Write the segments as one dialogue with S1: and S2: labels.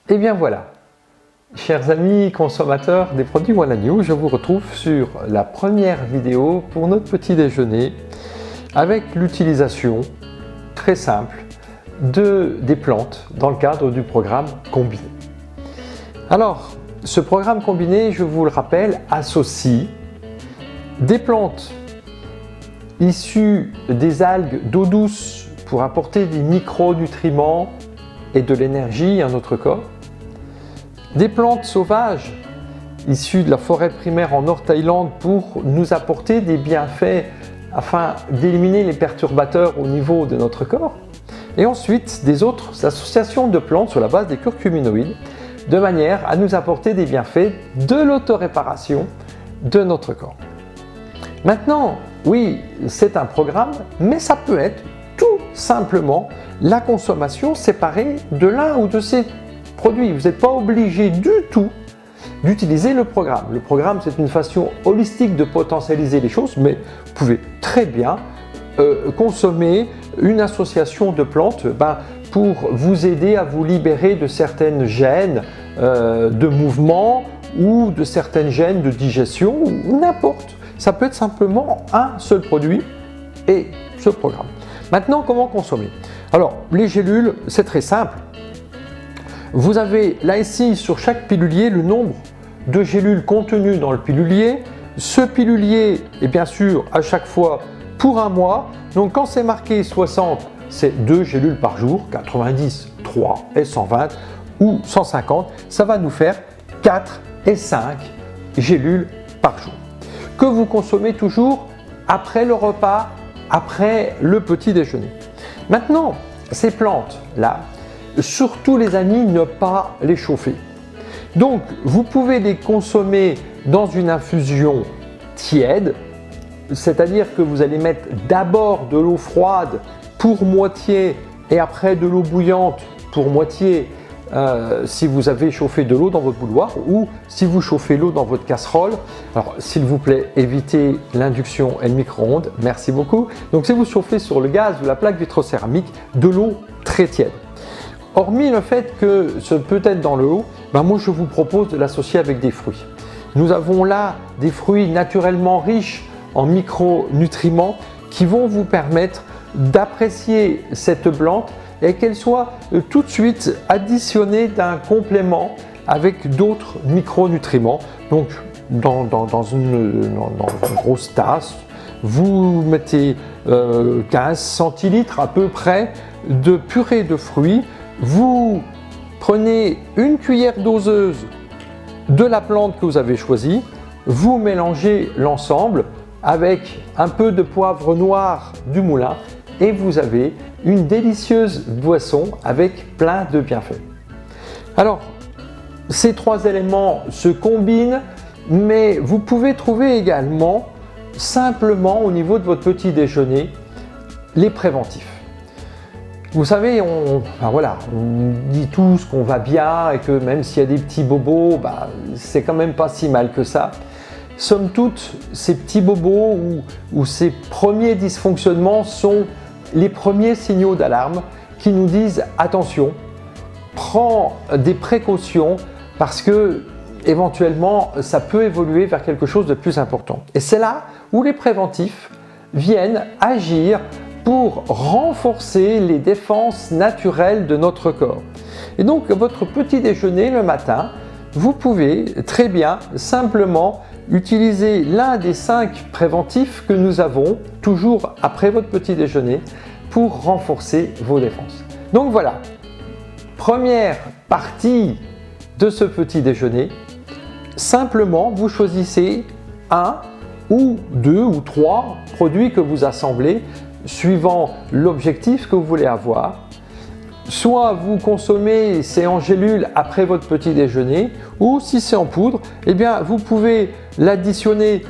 S1: Et bien voilà, chers amis consommateurs des produits Voilà New, je vous retrouve sur la première vidéo pour notre petit déjeuner avec l'utilisation très simple des plantes dans le cadre du programme combiné. Alors, ce programme combiné, je vous le rappelle, associe des plantes issues des algues d'eau douce pour apporter des micronutriments et de l'énergie à notre corps, des plantes sauvages issues de la forêt primaire en Nord-Thaïlande pour nous apporter des bienfaits afin d'éliminer les perturbateurs au niveau de notre corps, et ensuite des autres associations de plantes sur la base des curcuminoïdes de manière à nous apporter des bienfaits de l'autoréparation de notre corps. Maintenant, oui, c'est un programme, mais ça peut être tout simplement la consommation séparée de l'un ou de ces produits. Vous n'êtes pas obligé du tout d'utiliser le programme. Le programme, c'est une façon holistique de potentialiser les choses, mais vous pouvez très bien consommer une association de plantes pour vous aider à vous libérer de certaines gênes de mouvement ou de certaines gênes de digestion ou n'importe. Ça peut être simplement un seul produit et ce programme. Maintenant, comment consommer? Alors, les gélules, c'est très simple. Vous avez là ici sur chaque pilulier le nombre de gélules contenues dans le pilulier. Ce pilulier est bien sûr à chaque fois pour un mois. Donc quand c'est marqué 60, c'est 2 gélules par jour, 90, 3 et 120 ou 150. Ça va nous faire 4 et 5 gélules par jour que vous consommez toujours après le repas, après le petit déjeuner. Maintenant, ces plantes-là, surtout les amis, ne pas les chauffer. Donc, vous pouvez les consommer dans une infusion tiède, c'est-à-dire que vous allez mettre d'abord de l'eau froide pour moitié et après de l'eau bouillante pour moitié si vous avez chauffé de l'eau dans votre bouilloire ou si vous chauffez l'eau dans votre casserole. Alors, s'il vous plaît, évitez l'induction et le micro-ondes, merci beaucoup. Donc, si vous chauffez sur le gaz ou la plaque vitrocéramique, de l'eau très tiède. Hormis le fait que ce peut être dans l'eau, moi je vous propose de l'associer avec des fruits. Nous avons là des fruits naturellement riches en micronutriments qui vont vous permettre d'apprécier cette plante et qu'elle soit tout de suite additionnée d'un complément avec d'autres micronutriments. Donc dans une grosse tasse, vous mettez 15 centilitres à peu près de purée de fruits. Vous prenez une cuillère doseuse de la plante que vous avez choisie, vous mélangez l'ensemble avec un peu de poivre noir du moulin et vous avez une délicieuse boisson avec plein de bienfaits. Alors, ces trois éléments se combinent, mais vous pouvez trouver également simplement au niveau de votre petit déjeuner les préventifs. Vous savez, on dit tous qu'on va bien et que même s'il y a des petits bobos, c'est quand même pas si mal que ça. Somme toute, ces petits bobos ou ces premiers dysfonctionnements sont les premiers signaux d'alarme qui nous disent attention, prends des précautions parce que éventuellement ça peut évoluer vers quelque chose de plus important. Et c'est là où les préventifs viennent agir pour renforcer les défenses naturelles de notre corps. Et donc, votre petit déjeuner le matin, vous pouvez très bien simplement utiliser l'un des 5 préventifs que nous avons toujours après votre petit déjeuner pour renforcer vos défenses. Donc voilà, première partie de ce petit déjeuner, simplement vous choisissez un ou 2 ou 3 produits que vous assemblez suivant l'objectif que vous voulez avoir. Soit vous consommez c'est en gélule après votre petit déjeuner, ou si c'est en poudre, vous pouvez l'additionner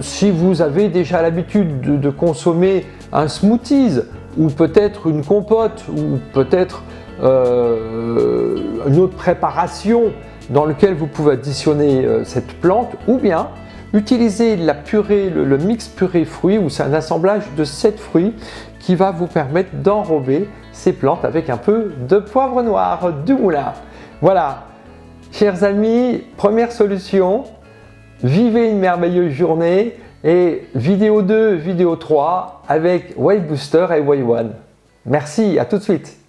S1: si vous avez déjà l'habitude de consommer un smoothies ou peut-être une compote ou peut-être une autre préparation dans laquelle vous pouvez additionner cette plante, ou bien utilisez la purée, le mix purée fruits, où c'est un assemblage de 7 fruits qui va vous permettre d'enrober ces plantes avec un peu de poivre noir du moulin. Voilà, chers amis, première solution, vivez une merveilleuse journée et vidéo 2, vidéo 3 avec Wave Booster et Wave One. Merci, à tout de suite.